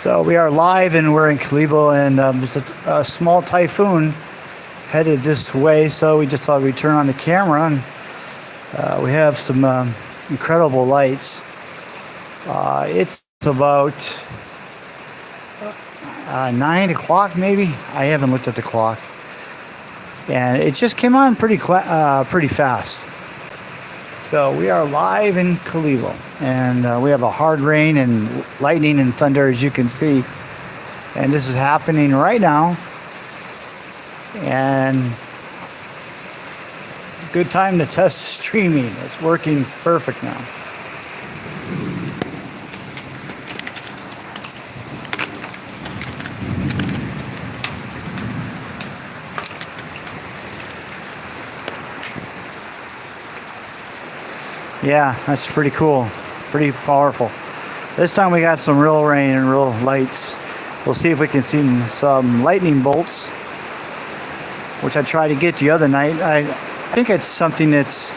So we are live and we're in Kalibo, and there's a small typhoon headed this way, so we just thought we'd turn on the camera, and we have some incredible lights. It's about 9 o'clock maybe. I haven't looked at the clock, and it just came on pretty fast. So we are live in Kalibo, and we have a hard rain and lightning and thunder, as you can see. And this is happening right now. And good time to test streaming. It's working perfect now. Yeah, that's pretty cool, pretty powerful. This time we got some real rain and real lights. We'll see if we can see some lightning bolts, which I tried to get the other night. I think it's something that's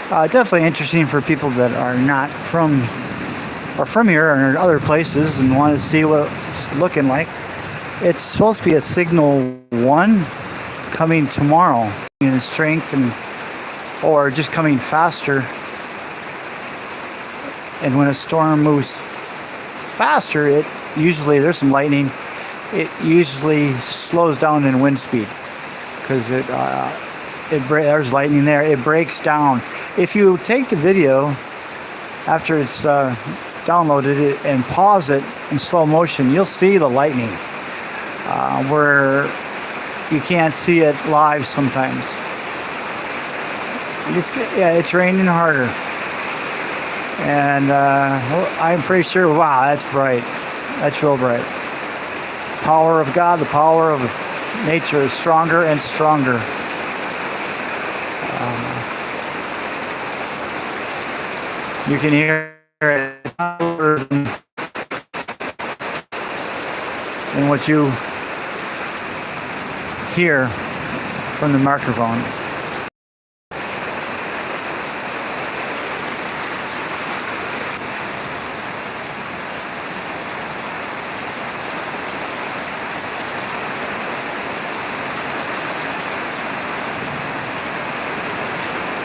definitely interesting for people that are not from here or other places and want to see what it's looking like. It's supposed to be a signal 1 coming tomorrow in strength or just coming faster. And when a storm moves faster, there's some lightning. It usually slows down in wind speed because there's lightning there. It breaks down. If you take the video after it's downloaded it and pause it in slow motion, you'll see the lightning where you can't see it live sometimes. It's raining harder, and I'm pretty sure. Wow, that's bright. That's real bright. Power of God, the power of nature is stronger and stronger. You can hear it in what you hear from the microphone.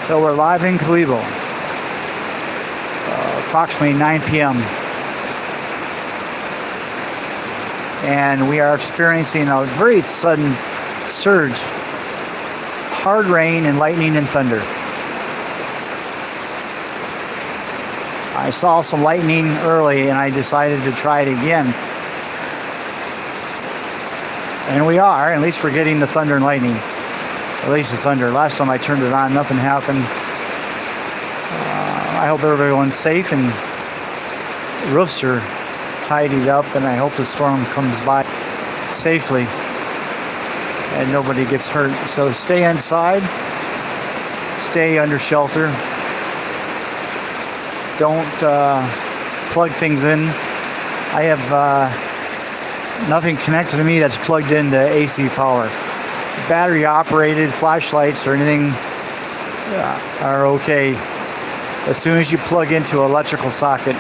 So we're live in Kalibo, approximately 9 p.m. And we are experiencing a very sudden surge, hard rain and lightning and thunder. I saw some lightning early and I decided to try it again. And we are, at least we're getting the thunder and lightning. At least the thunder. Last time I turned it on, nothing happened. I hope everyone's safe and roofs are tidied up, and I hope the storm comes by safely and nobody gets hurt. So stay inside, stay under shelter. Don't plug things in. I have nothing connected to me that's plugged into AC power. Battery operated flashlights or anything are okay. As soon as you plug into an electrical socket,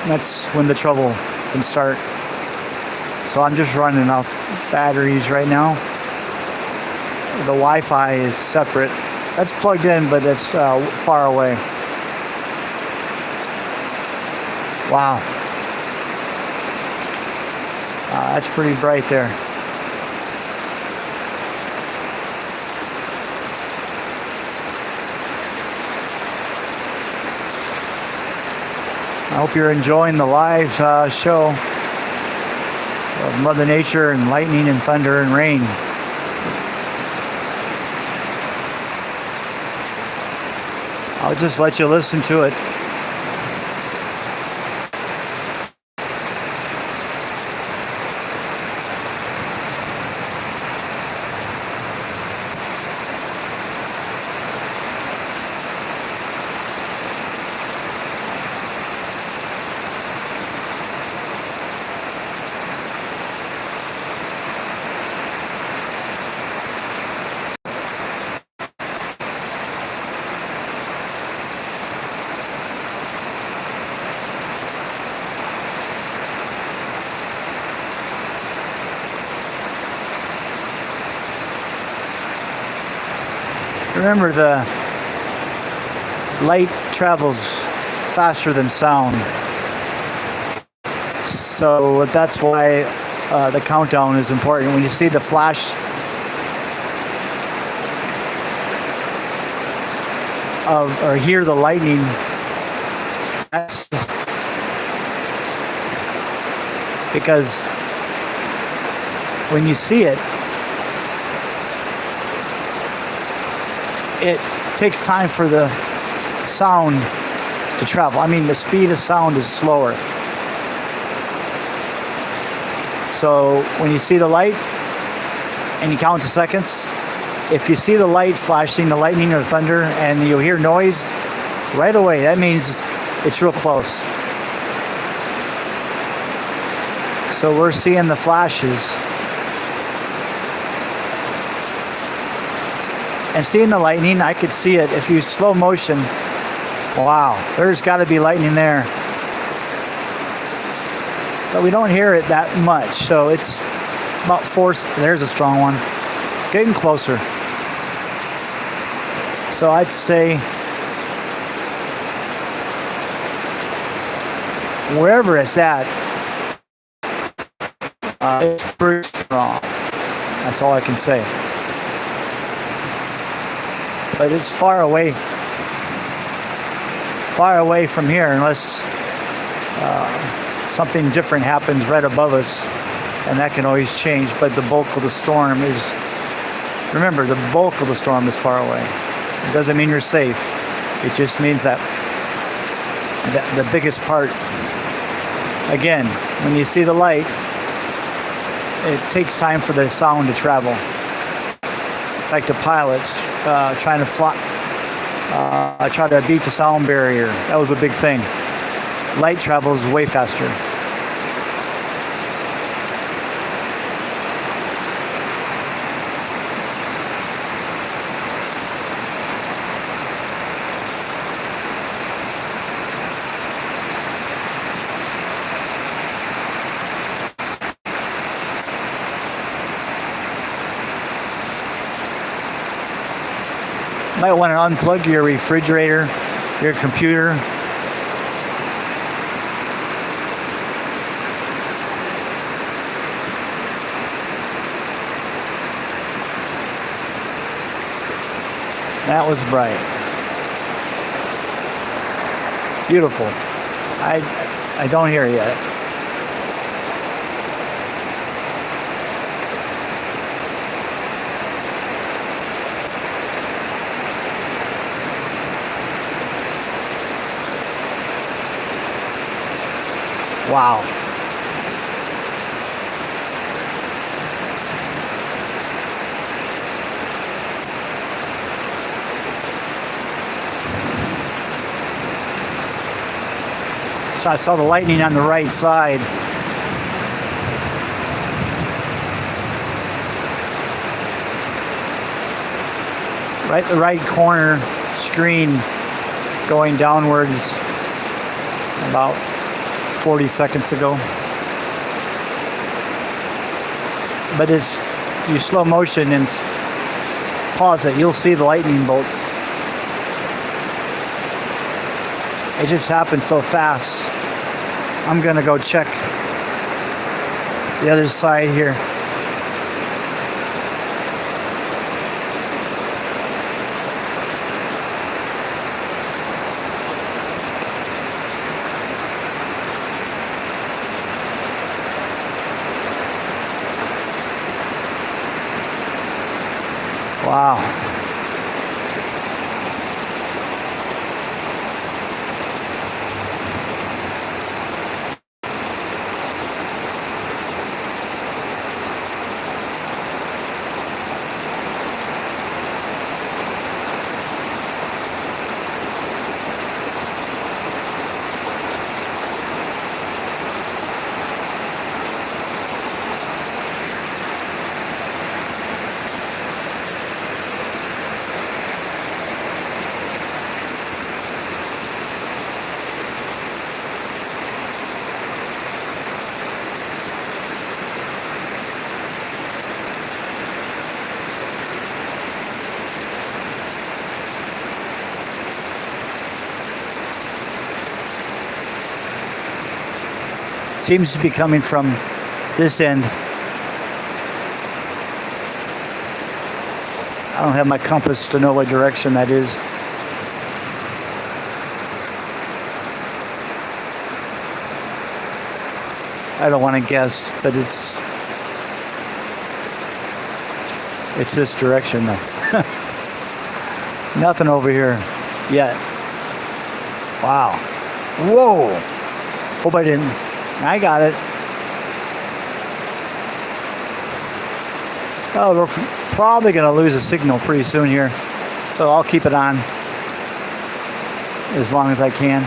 that's when the trouble can start. So I'm just running off batteries right now. The Wi-Fi is separate. That's plugged in, but it's far away. Wow. That's pretty bright there. I hope you're enjoying the live show of Mother Nature and lightning and thunder and rain. I'll just let you listen to it. Remember, the light travels faster than sound. So that's why the countdown is important. When you see the flash or hear the lightning, that's because when you see it, it takes time for the sound to travel. I mean, the speed of sound is slower. So when you see the light and you count to seconds, if you see the light flashing, the lightning or thunder, and you hear noise right away, that means it's real close. So we're seeing the flashes and seeing the lightning. I could see it. If you slow motion, wow, there's got to be lightning there. But we don't hear it that much, so it's about 4. There's a strong one. It's getting closer. So I'd say wherever it's at, it's pretty strong. That's all I can say. But it's far away from here, unless something different happens right above us, and that can always change. But the bulk of the storm is, remember, the bulk of the storm is far away. It doesn't mean you're safe. It just means that the biggest part, again, when you see the light, it takes time for the sound to travel. Like the pilots trying to fly, try to beat the sound barrier. That was a big thing. Light travels way faster. Might want to unplug your refrigerator, your computer. That was bright. Beautiful. I don't hear it yet. Wow. So I saw the lightning on the right side. Right, the right corner screen going downwards about 40 seconds ago. But if you slow motion and pause it, you'll see the lightning bolts. It just happened so fast. I'm gonna go check the other side here. Wow. seems to be coming from this end. I don't have my compass to know what direction that is. I don't want to guess, but it's this direction though. Nothing over here yet. Wow. Whoa. Hope I didn't. I got it. Oh, we're probably going to lose a signal pretty soon here. So I'll keep it on as long as I can.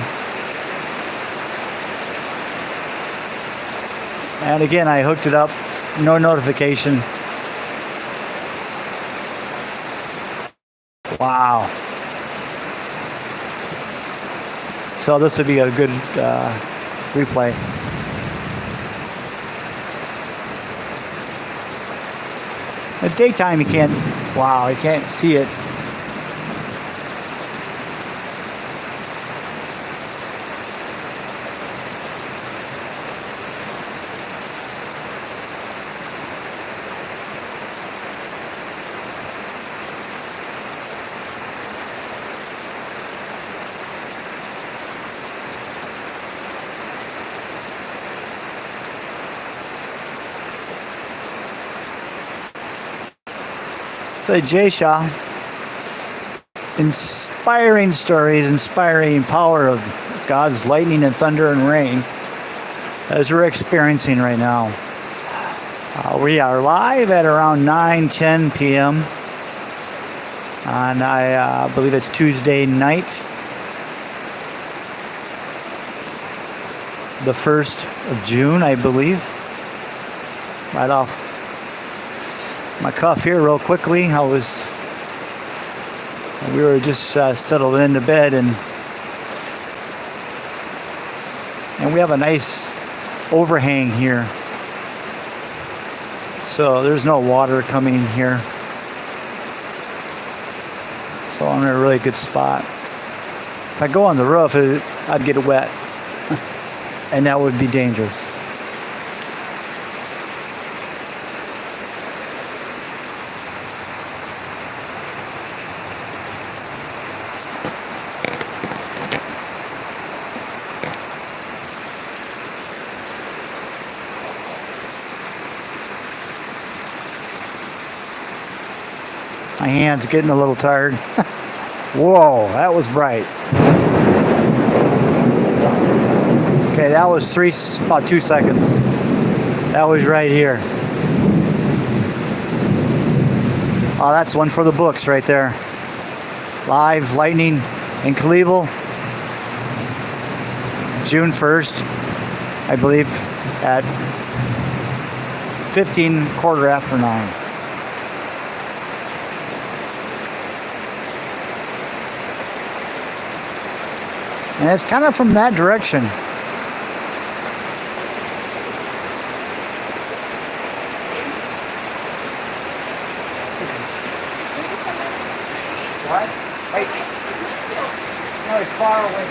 And again, I hooked it up. No notification. Wow. So this would be a good replay. At daytime you can't, wow, you can't see it. So Jay Shah, inspiring stories, inspiring power of God's lightning and thunder and rain as we're experiencing right now. We are live at around 9:10 p.m. and I believe it's Tuesday night, the 1st of June, I believe. Right off my cuff here real quickly. We were just settled into bed, and we have a nice overhang here, so there's no water coming in here, so I'm in a really good spot. If I go on the roof, I'd get wet and that would be dangerous. My hand's getting a little tired. Whoa, that was bright. Okay, that was about 2 seconds. That was right here. Oh, that's one for the books right there. Live lightning in Kalibo. June 1st, I believe, at 9:15. And it's kind of from that direction. What? Wait. No, it's far away.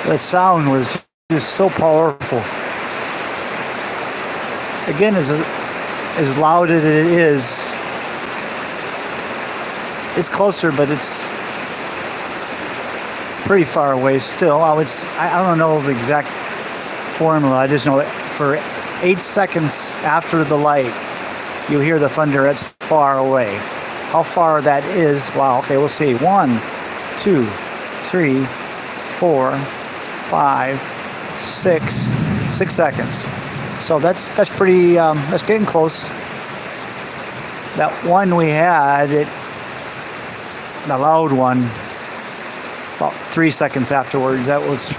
The sound was just so powerful. Again, as loud as it is, it's closer, but it's pretty far away still. I don't know the exact formula. I just know that for 8 seconds after the light, you hear the thunder. It's far away. How far that is? Wow. Okay, we'll see. 1, 2, 3, 4, 5, 6 seconds. So that's pretty. That's getting close. That one we had, the loud one, about 3 seconds afterwards. That was,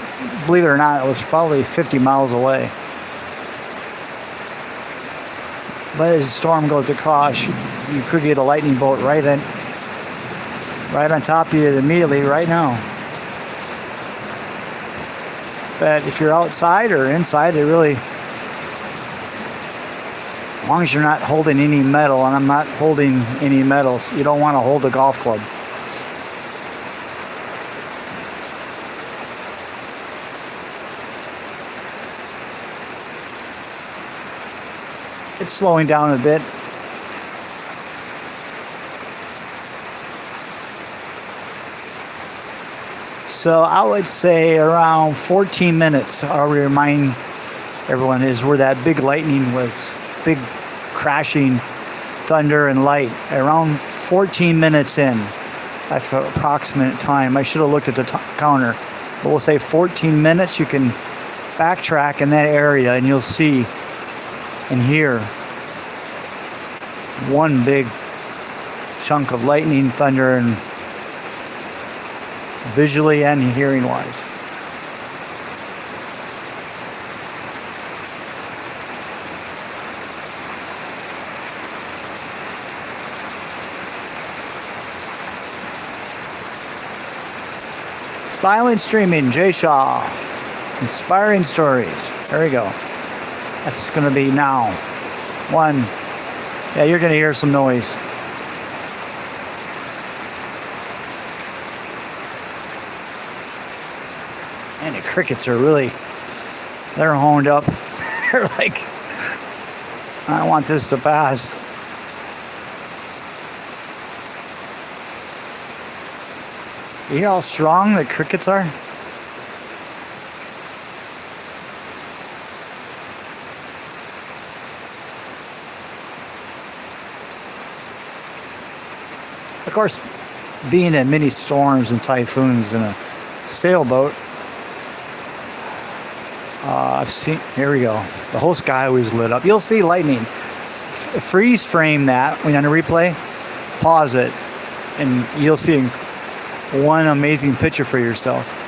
believe it or not, it was probably 50 miles away. But as the storm goes across, you could get a lightning bolt right on top of you immediately right now. But if you're outside or inside, they really, as long as you're not holding any metal, and I'm not holding any metals, you don't want to hold a golf club. It's slowing down a bit. So I would say around 14 minutes, I'll remind everyone, is where that big lightning was, big crashing thunder and light. Around 14 minutes in, that's the approximate time. I should have looked at the counter, but we'll say 14 minutes. You can backtrack in that area and you'll see and hear one big chunk of lightning, thunder, and visually and hearing wise. Silent streaming, Jay Shaw. Inspiring stories. There we go. That's going to be now. One. Yeah, you're going to hear some noise. And the crickets are really, they're honed up. They're like, I want this to pass. You hear how strong the crickets are? Of course, being in many storms and typhoons in a sailboat, I've seen, here we go. The whole sky was lit up. You'll see lightning. Freeze frame that when you're on a replay, pause it, and you'll see one amazing picture for yourself.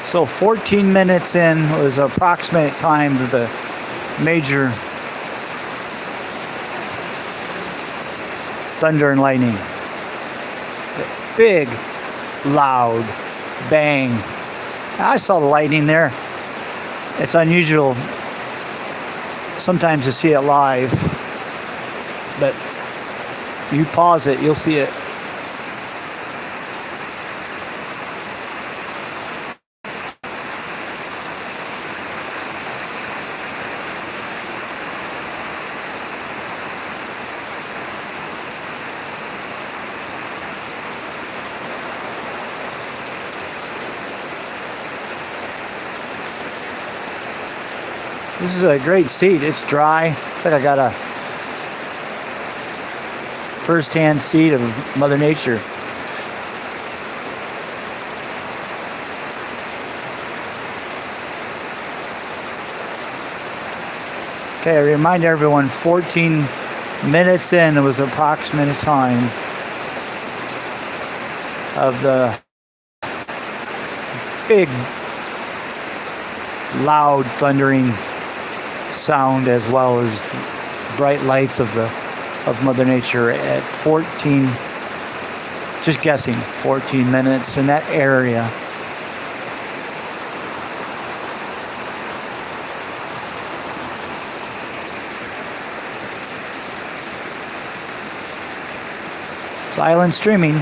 So 14 minutes in was approximate time of the major thunder and lightning. Big, loud bang. I saw the lightning there. It's unusual sometimes to see it live, but you pause it, you'll see it. This is a great seat. It's dry. It's like I got a first-hand seat of Mother Nature. Okay, I remind everyone, 14 minutes in, it was approximate time of the big, loud, thundering sound, as well as bright lights of Mother Nature at 14, just guessing, 14 minutes in that area. Silent streaming.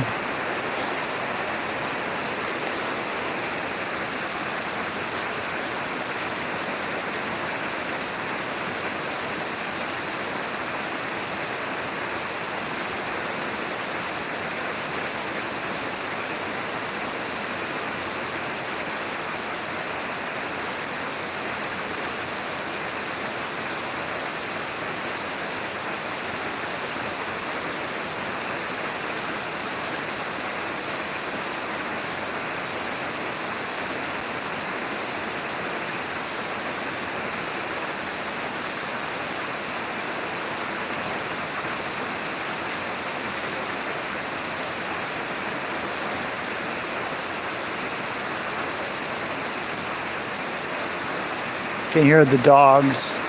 Can hear the dogs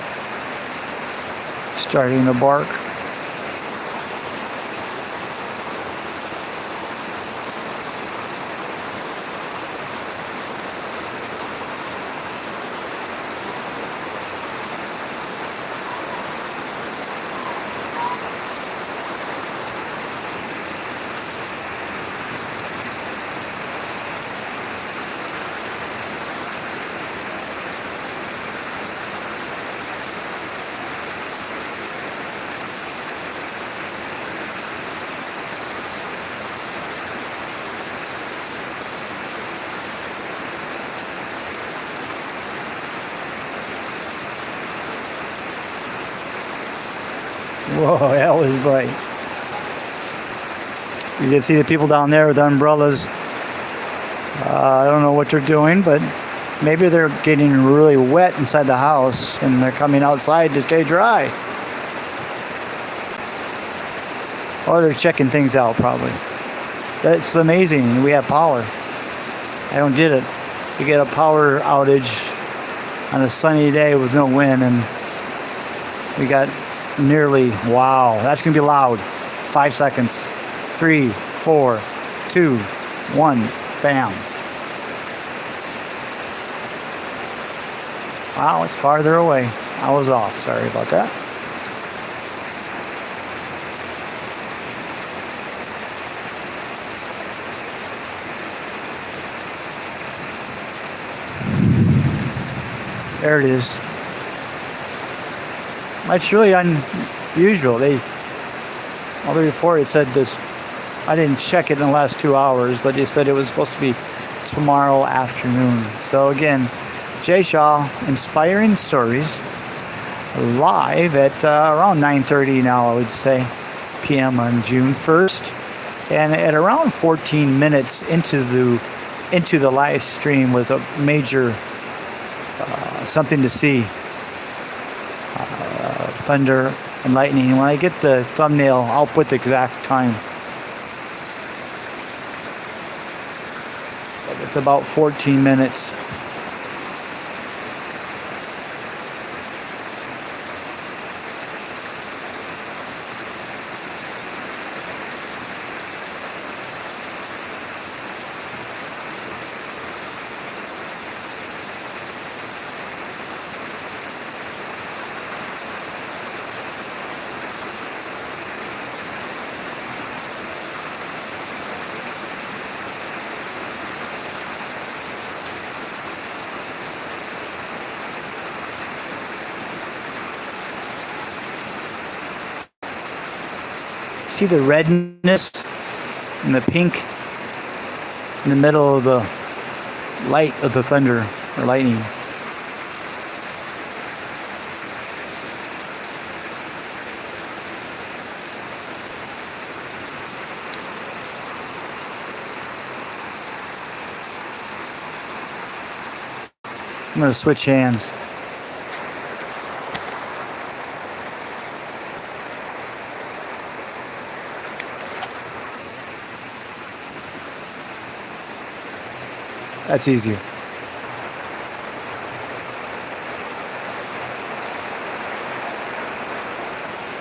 starting to bark. Whoa, that was bright. You can see the people down there with umbrellas. I don't know what they're doing, but maybe they're getting really wet inside the house and they're coming outside to stay dry. Or they're checking things out, probably. That's amazing. We have power. I don't get it. You get a power outage on a sunny day with no wind, and we got nearly, wow, that's going to be loud. 5 seconds. 3, 4, 2, 1, bam. Wow, it's farther away. I was off. Sorry about that. There it is. It's really unusual. On the report it said this. I didn't check it in the last 2 hours, but they said it was supposed to be tomorrow afternoon. So again, Jay Shaw, Inspiring Stories, live at around 9:30 now, I would say, p.m. on June 1st, and at around 14 minutes into the live stream was a major something to see. Thunder and lightning. When I get the thumbnail, I'll put the exact time. But it's about 14 minutes. See the redness and the pink in the middle of the light of the thunder or lightning. I'm going to switch hands. That's easier.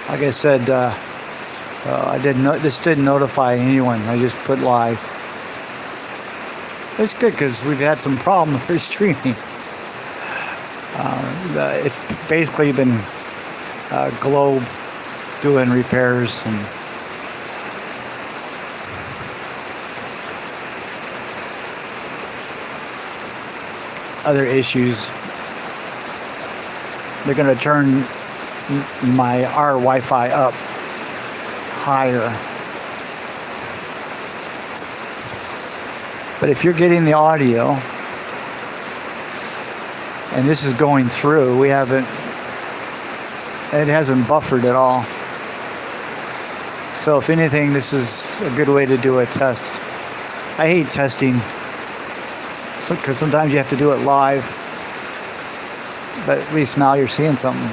Like I said, this didn't notify anyone. I just put live. It's good because we've had some problems with streaming. It's basically been Globe doing repairs and other issues. They're going to turn our Wi-Fi up higher. But if you're getting the audio and this is going through, it hasn't buffered at all. So if anything, this is a good way to do a test. I hate testing because sometimes you have to do it live, but at least now you're seeing something.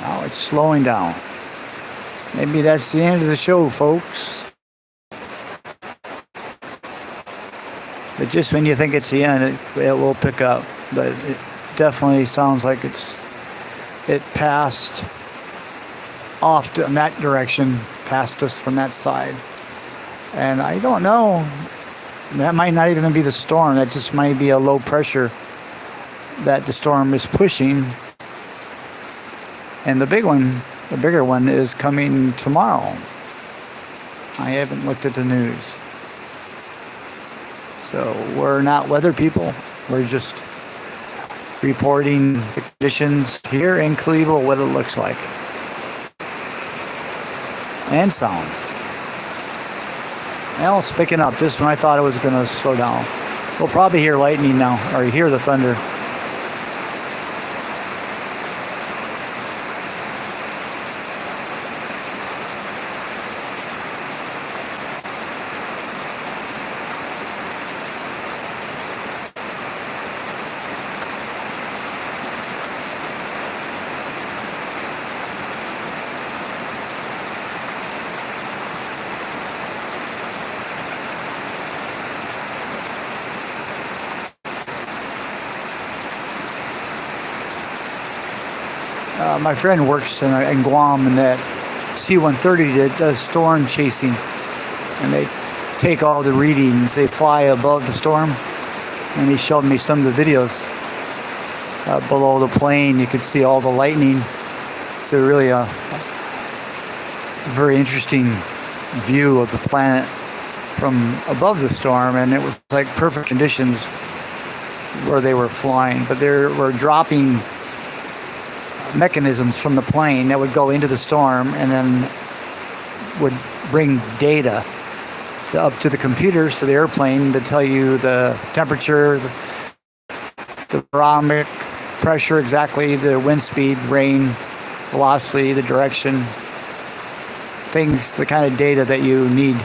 Now it's slowing down. Maybe that's the end of the show, folks. But just when you think it's the end, it will pick up. But it definitely sounds like it passed off in that direction, past us from that side. And I don't know. That might not even be the storm. That just might be a low pressure that the storm is pushing. And the bigger one is coming tomorrow. I haven't looked at the news. So we're not weather people. We're just reporting the conditions here in Kalibo, what it looks like. And sounds. Well, it's picking up just when I thought it was going to slow down. We'll probably hear lightning now, or hear the thunder. My friend works in Guam in that C-130 that does storm chasing, and they take all the readings. They fly above the storm, and he showed me some of the videos. Below the plane, you could see all the lightning. It's really a very interesting view of the planet from above the storm, and it was like perfect conditions where they were flying, but they were dropping mechanisms from the plane that would go into the storm and then would bring data up to the computers, to the airplane, to tell you the temperature, the barometric pressure, exactly the wind speed, rain, velocity, the direction, things, the kind of data that you need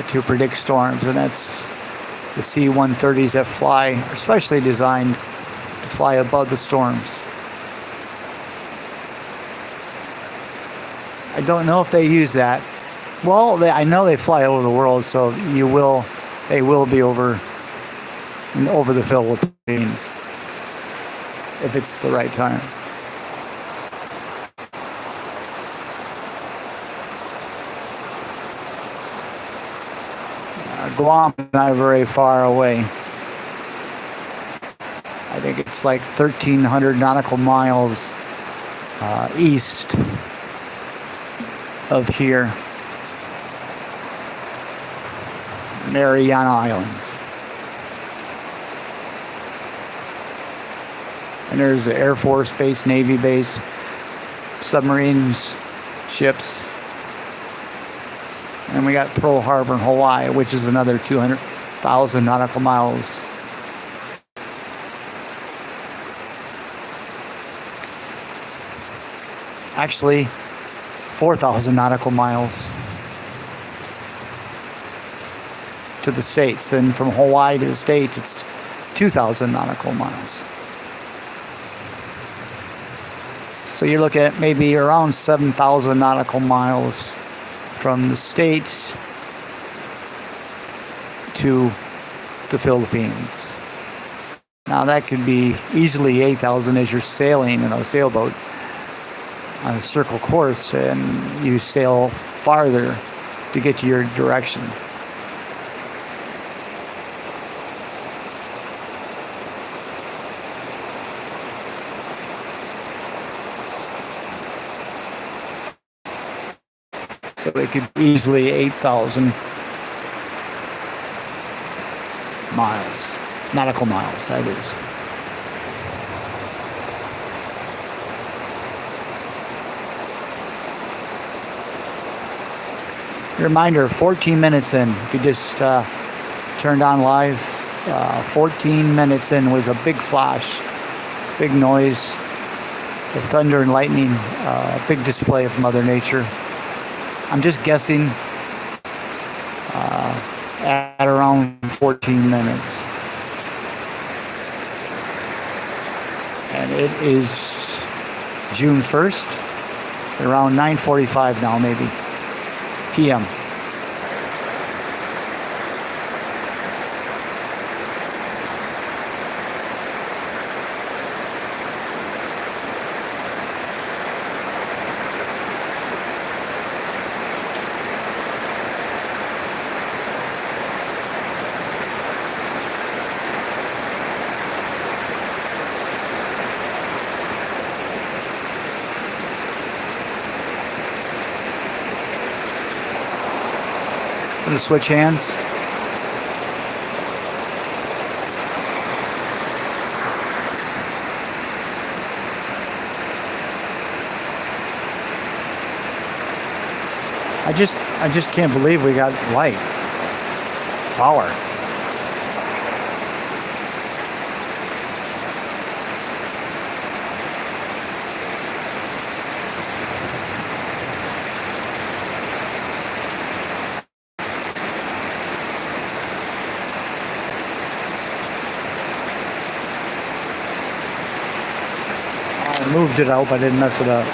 to predict storms. And that's the C-130s that fly, are especially designed to fly above the storms. I don't know if they use that. Well, I know they fly over the world, so they will be over the Philippines if it's the right time. Guam is not very far away. I think it's like 1,300 nautical miles east of here. Mariana Islands. And there's the Air Force Base, Navy Base, submarines, ships. And we got Pearl Harbor in Hawaii, which is another 200,000 nautical miles. Actually, 4,000 nautical miles to the States. Then from Hawaii to the States, it's 2,000 nautical miles. So you look at maybe around 7,000 nautical miles from the States to the Philippines. Now that could be easily 8,000 as you're sailing in a sailboat on a circle course, and you sail farther to get to your direction. So they could be easily 8,000 miles, nautical miles, that is. Reminder, 14 minutes in, if you just turned on live, 14 minutes in was a big flash, big noise, the thunder and lightning, a big display of Mother Nature. I'm just guessing at around 14 minutes. And it is June 1st, around 9:45 now, maybe p.m. I'm gonna switch hands. I just can't believe we got light, power. I moved it out, but I didn't mess it up.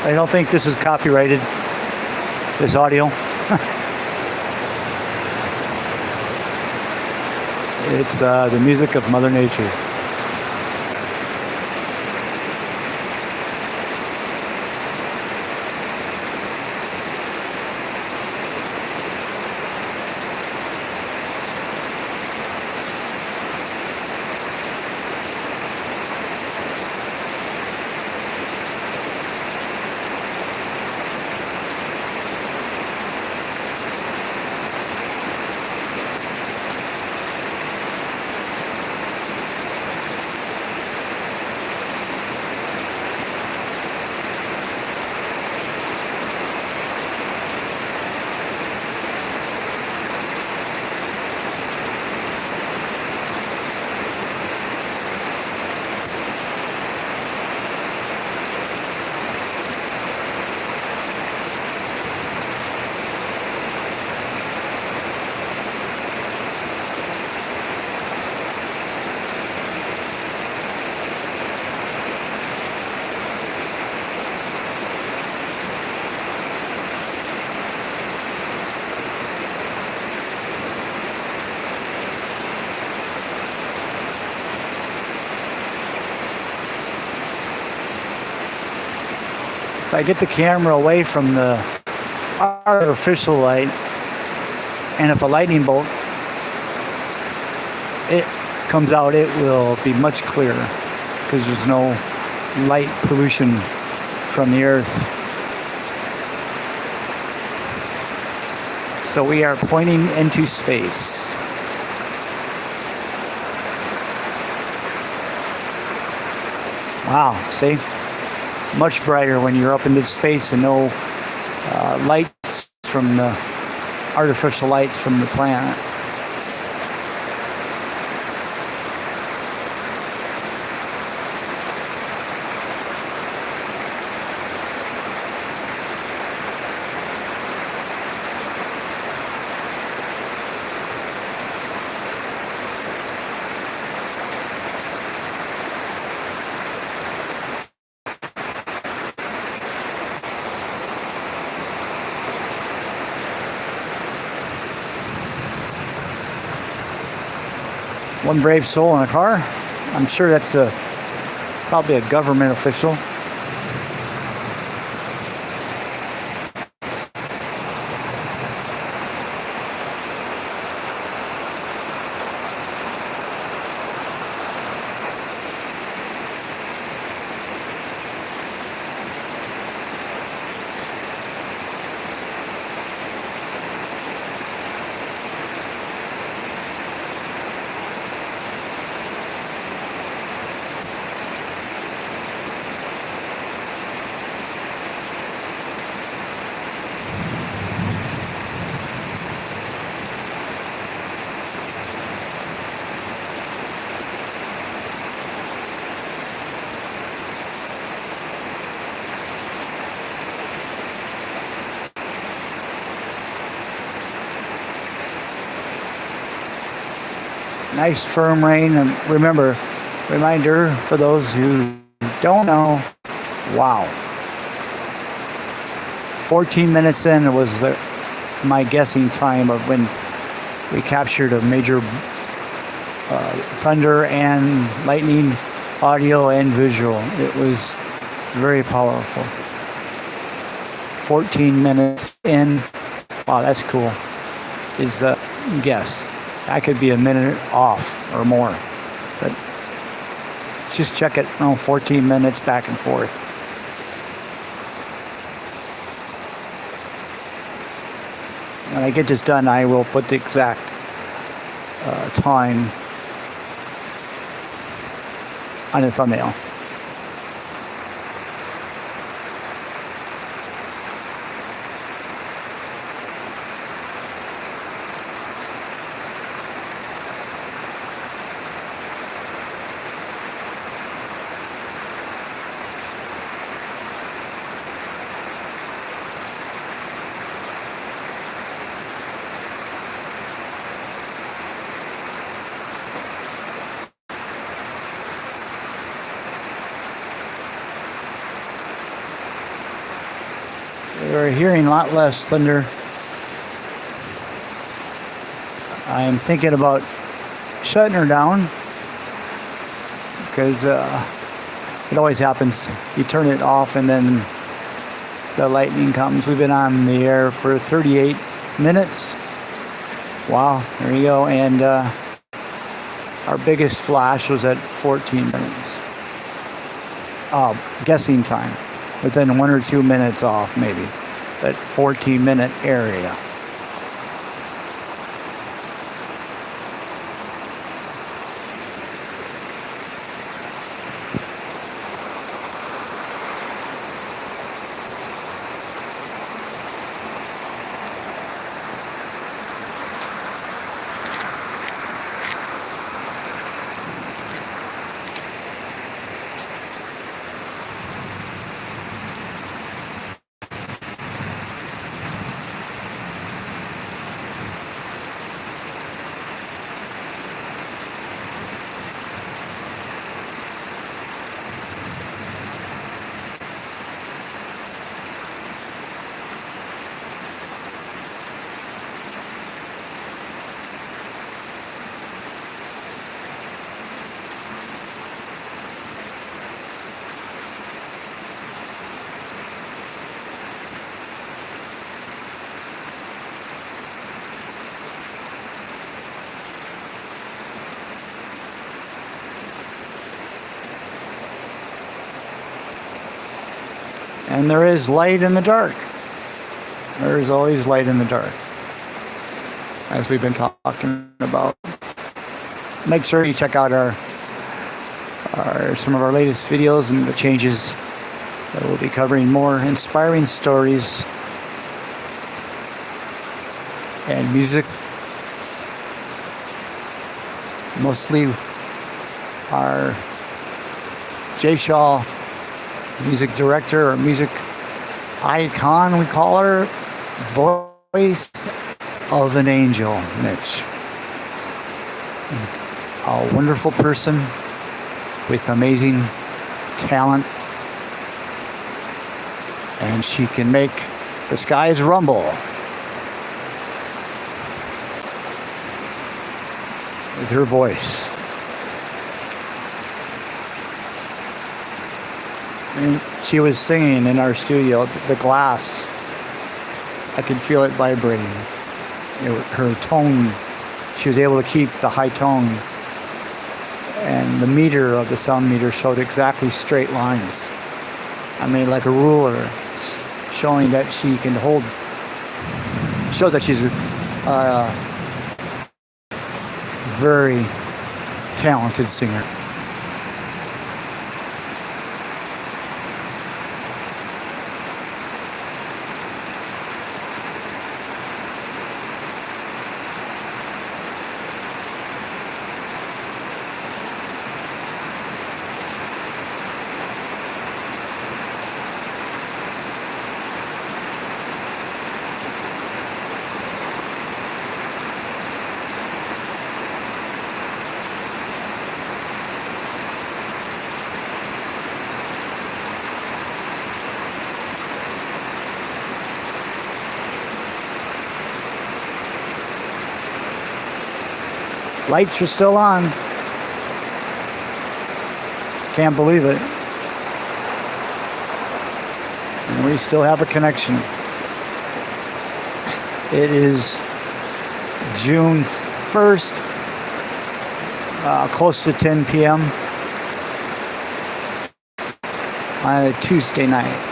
I don't think this is copyrighted, this audio. It's the music of Mother Nature. If I get the camera away from the artificial light, and if a lightning bolt it comes out, it will be much clearer because there's no light pollution from the earth. So we are pointing into space. Wow, see? Much brighter when you're up into space and no lights from the artificial lights from the planet. One brave soul in a car. I'm sure that's probably a government official. nice firm rain. And remember, reminder for those who don't know, wow. 14 minutes in, it was my guessing time of when we captured a major thunder and lightning, audio and visual. It was very powerful. 14 minutes in. Wow, that's cool. Is the guess. I could be a minute off or more. But just check it. 14 minutes back and forth. When I get this done, I will put the exact time on the thumbnail. We're hearing a lot less thunder. I'm thinking about shutting her down because it always happens. You turn it off and then the lightning comes. We've been on the air for 38 minutes. Wow, there you go. And our biggest flash was at 14 minutes. Guessing time. Within 1 or 2 minutes off, maybe. That 14-minute area. And there is light in the dark. There is always light in the dark, as we've been talking about. Make sure you check out some of our latest videos and the changes that we'll be covering. More inspiring stories and music. Mostly our Jay Shaw music director or music icon, we call her, voice of an angel, Mitch. A wonderful person with amazing talent, and she can make the skies rumble with her voice. And she was singing in our studio, the glass. I could feel it vibrating. Her tone, she was able to keep the high tone. And the meter of the sound meter showed exactly straight lines. I mean, like a ruler, showing that she can hold, shows that she's a very talented singer. Lights are still on. Can't believe it. And we still have a connection. It is June 1st, close to 10 p.m. on a Tuesday night.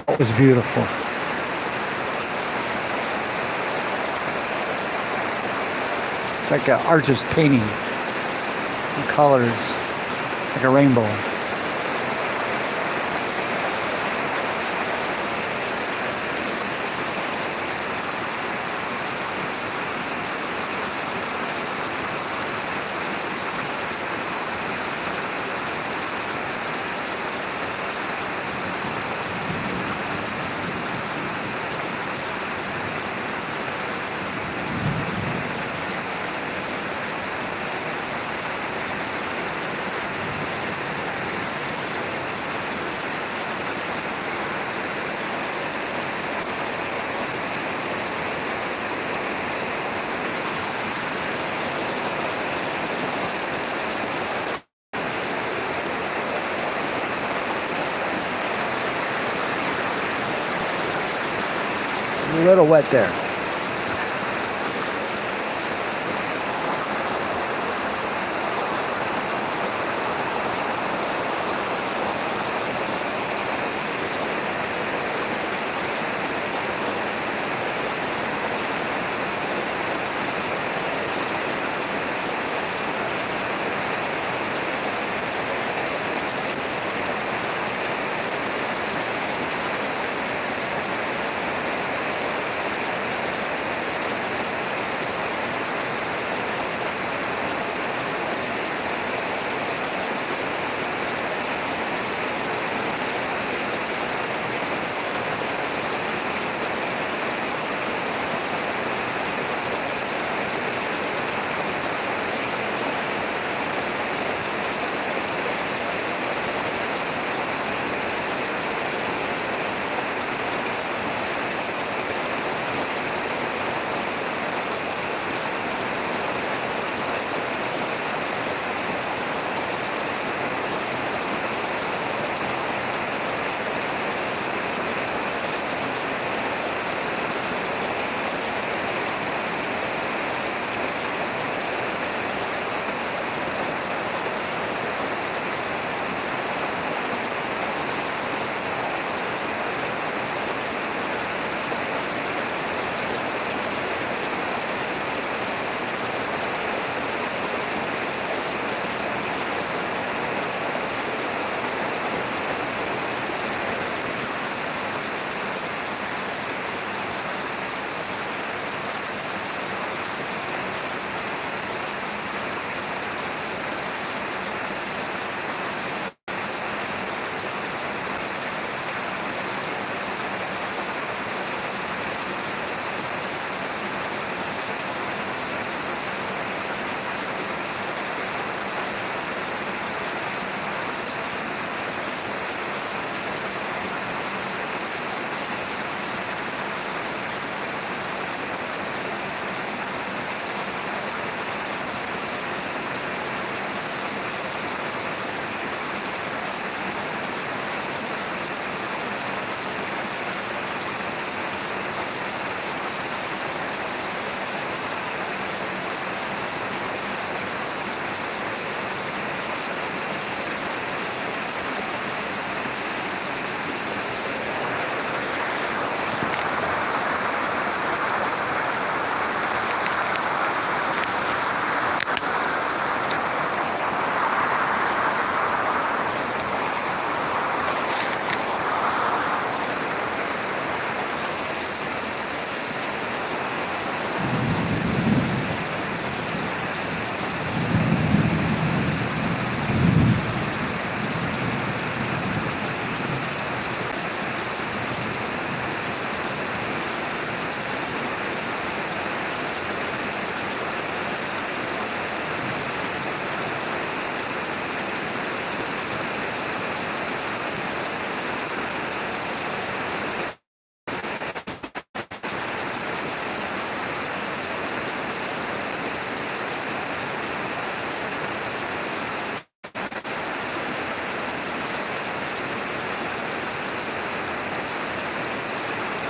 It was beautiful. It's like an artist painting. Some colors, like a rainbow. A little wet there.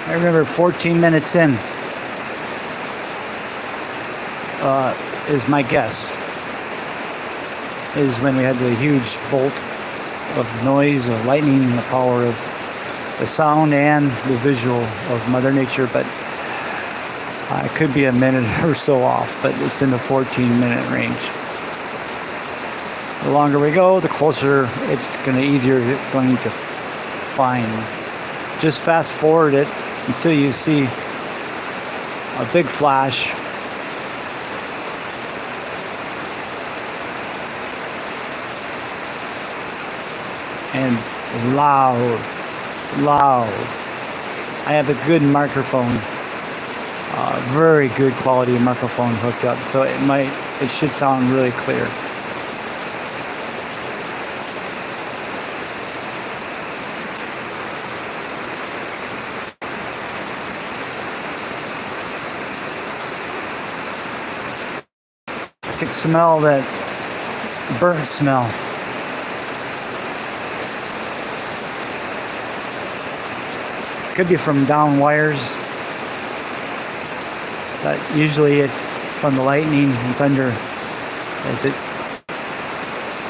I remember 14 minutes in is my guess, is when we had the huge bolt of noise, of lightning, and the power of the sound and the visual of Mother Nature. But it could be a minute or so off, but it's in the 14-minute range. The longer we go, the closer it's going to going to find. Just fast forward it until you see a big flash. And loud. I have a good microphone, very good quality microphone hooked up, so it should sound really clear. I can smell that burnt smell. Could be from down wires, but usually it's from the lightning and thunder as it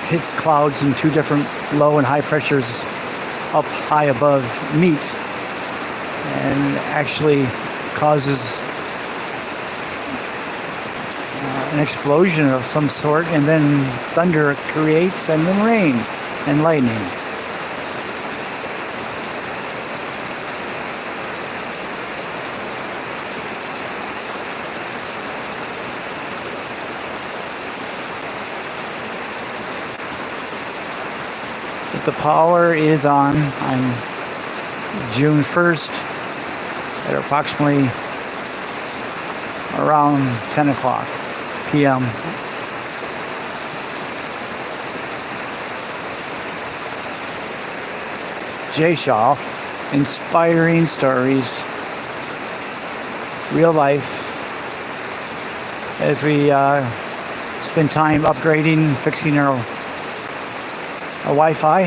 hits clouds in two different low and high pressures up high above meet, and actually causes an explosion of some sort, and then thunder creates, and then rain and lightning. The power is on June 1st at approximately around 10 o'clock p.m. Jay Shaw, inspiring stories, real life, as we spend time upgrading, fixing our Wi-Fi,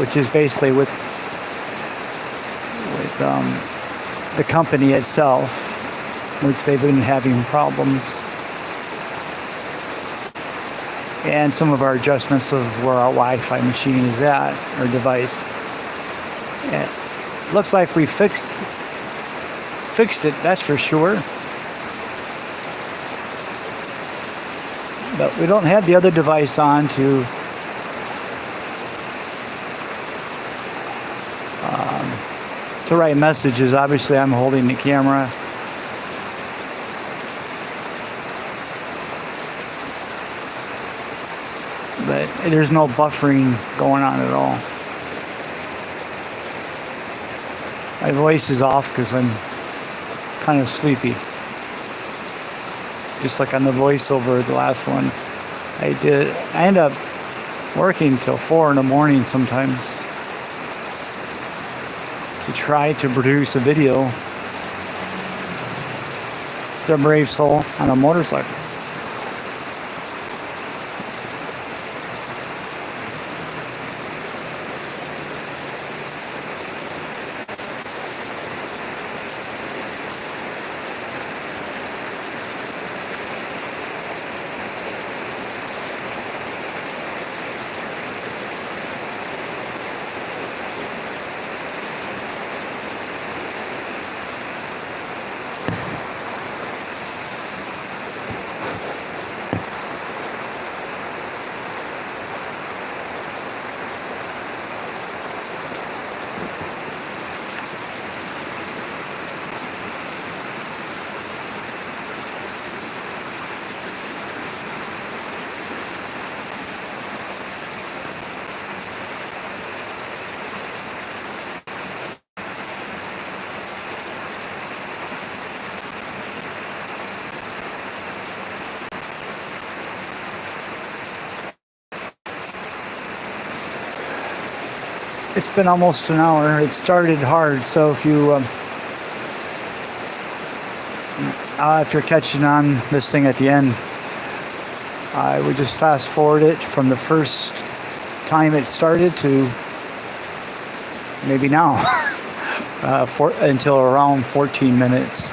which is basically with the company itself, which they've been having problems, and some of our adjustments of where our Wi-Fi machine is at, or device. And it looks like we fixed it, that's for sure. But we don't have the other device on to write messages. Obviously, I'm holding the camera. But there's no buffering going on at all. My voice is off because I'm kind of sleepy. Just like on the voiceover, the last one I did. I end up working till 4 in the morning sometimes to try to produce a video. The brave soul on a motorcycle. It's been almost an hour. It started hard, so if you're catching on this thing at the end, I would just fast forward it from the first time it started to maybe now. until around 14 minutes.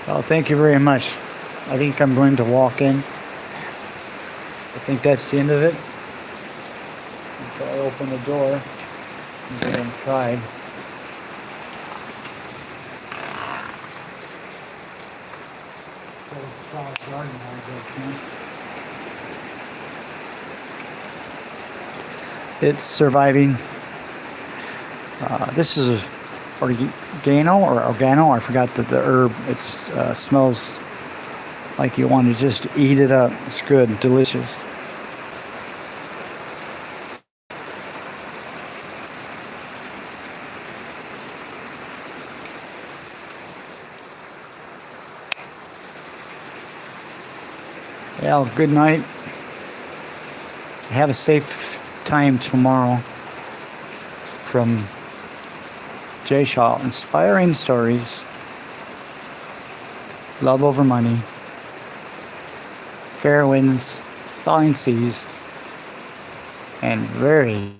Well, thank you very much. I think I'm going to walk in. I think that's the end of it. Until I open the door and get inside. It's surviving. This is organo. I forgot that the herb. It smells like you want to just eat it up. It's good, delicious. Well, good night. Have a safe time tomorrow. From Jay Shaw, inspiring stories, love over money, fair winds, thawing seas, and very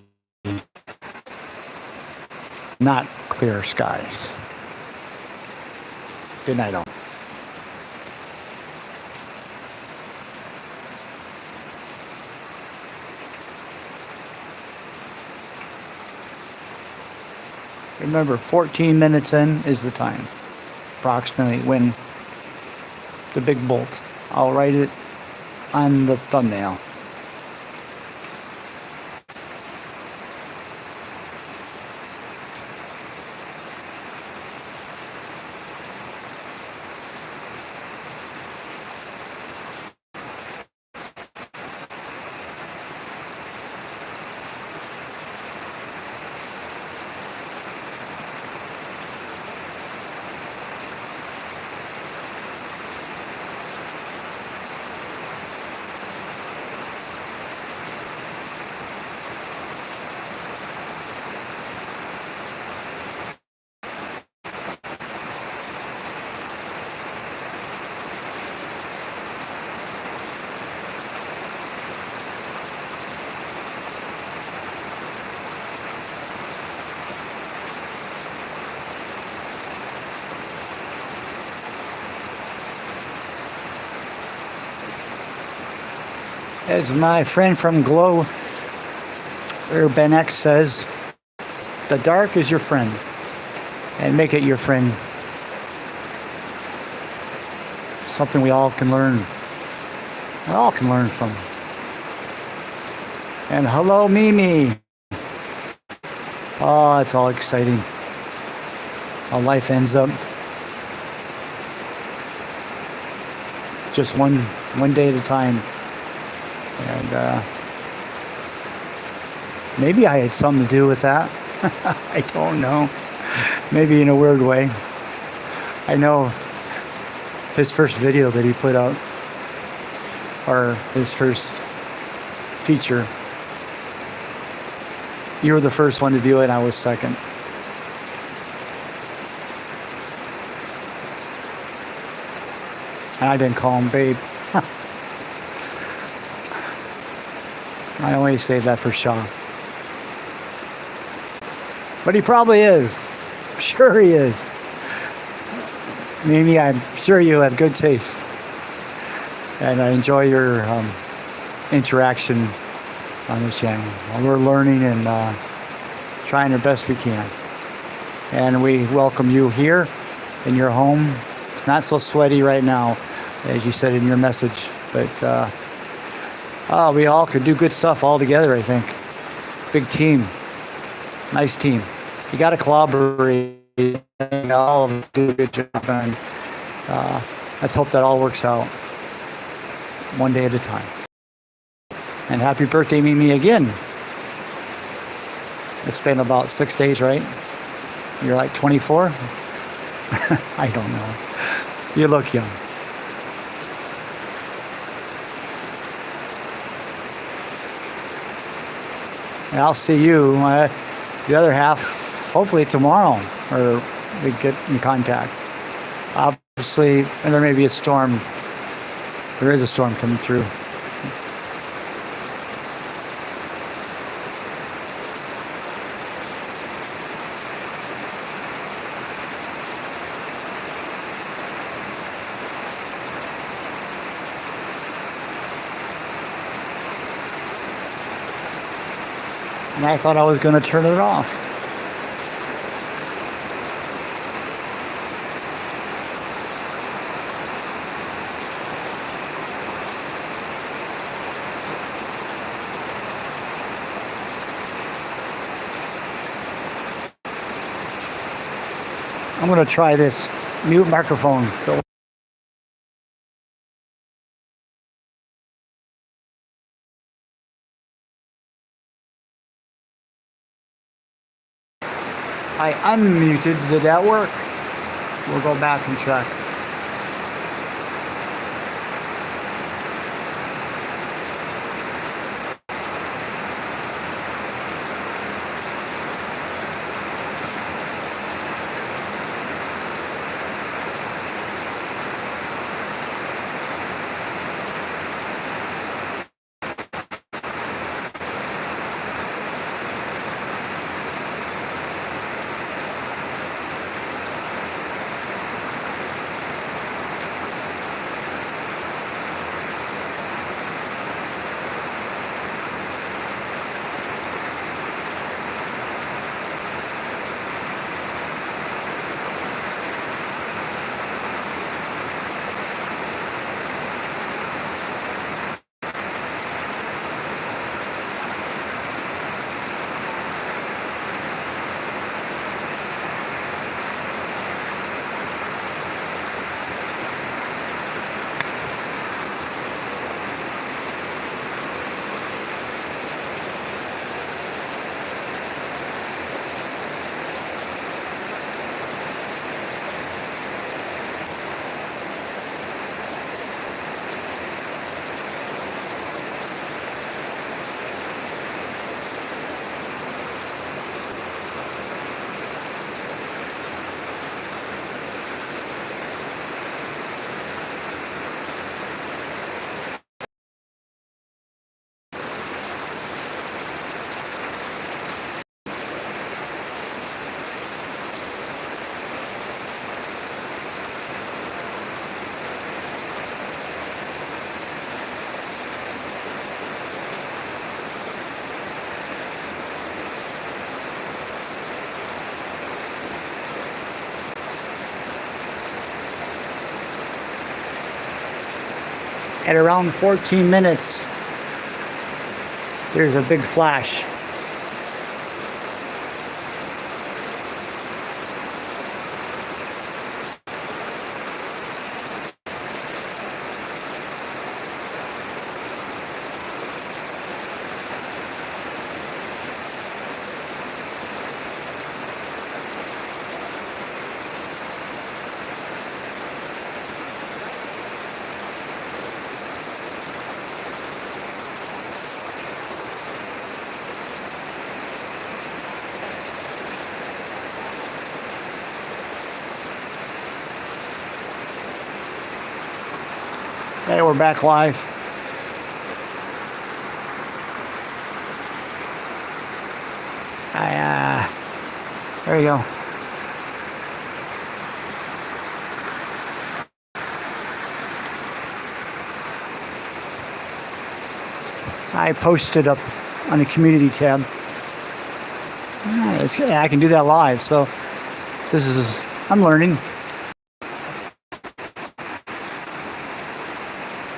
not clear skies. Good night, all. Remember, 14 minutes in is the time, approximately, when the big bolt. I'll write it on the thumbnail. As my friend from Glow, Urban X says, the dark is your friend, and make it your friend. Something we all can learn. We all can learn from. And hello, Mimi. Oh, it's all exciting. How life ends up. Just one day at a time. And maybe I had something to do with that. I don't know. Maybe in a weird way. I know his first video that he put out, or his first feature, you were the first one to view it and I was second. And I didn't call him babe. I always save that for Shaw. But he probably is. I'm sure he is. Mimi, I'm sure you have good taste. and I enjoy your interaction on the channel. We're learning and trying our best we can. And we welcome you here in your home. It's not so sweaty right now, as you said in your message, but we all could do good stuff all together, I think. Big team. Nice team. You got to collaborate. All of them do a good job, and let's hope that all works out one day at a time. And happy birthday, Mimi, again. It's been about 6 days, right? You're like 24? I don't know. You look young. And I'll see you, the other half, hopefully tomorrow, or we get in contact. Obviously, and there may be a storm. There is a storm coming through. And I thought I was going to turn it off. I'm going to try this mute microphone. I unmuted. Did that work? We'll go back and check. At around 14 minutes, there's a big flash. Hey, we're back live. There you go. I posted up on the community tab. I can do that live, so I'm learning.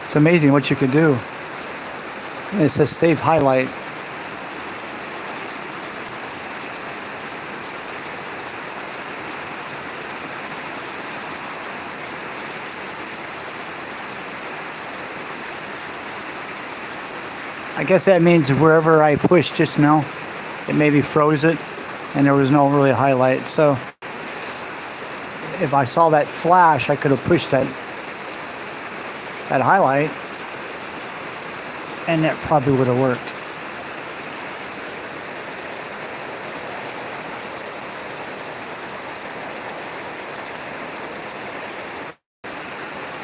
It's amazing what you can do. It says save highlight. I guess that means wherever I pushed just now, it maybe froze it and there was no really highlight. So if I saw that flash, I could have pushed that highlight and that probably would have worked.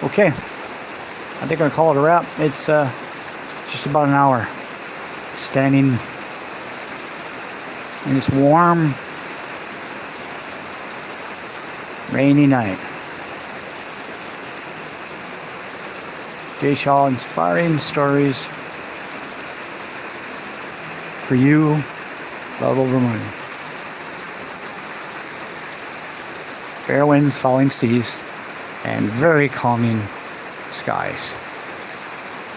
Okay, I think I'll call it a wrap. It's just about an hour standing in this warm, rainy night. Jay Shaw, inspiring stories for you, love over money. Fair winds, falling seas, and very calming skies.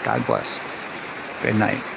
God bless. Good night.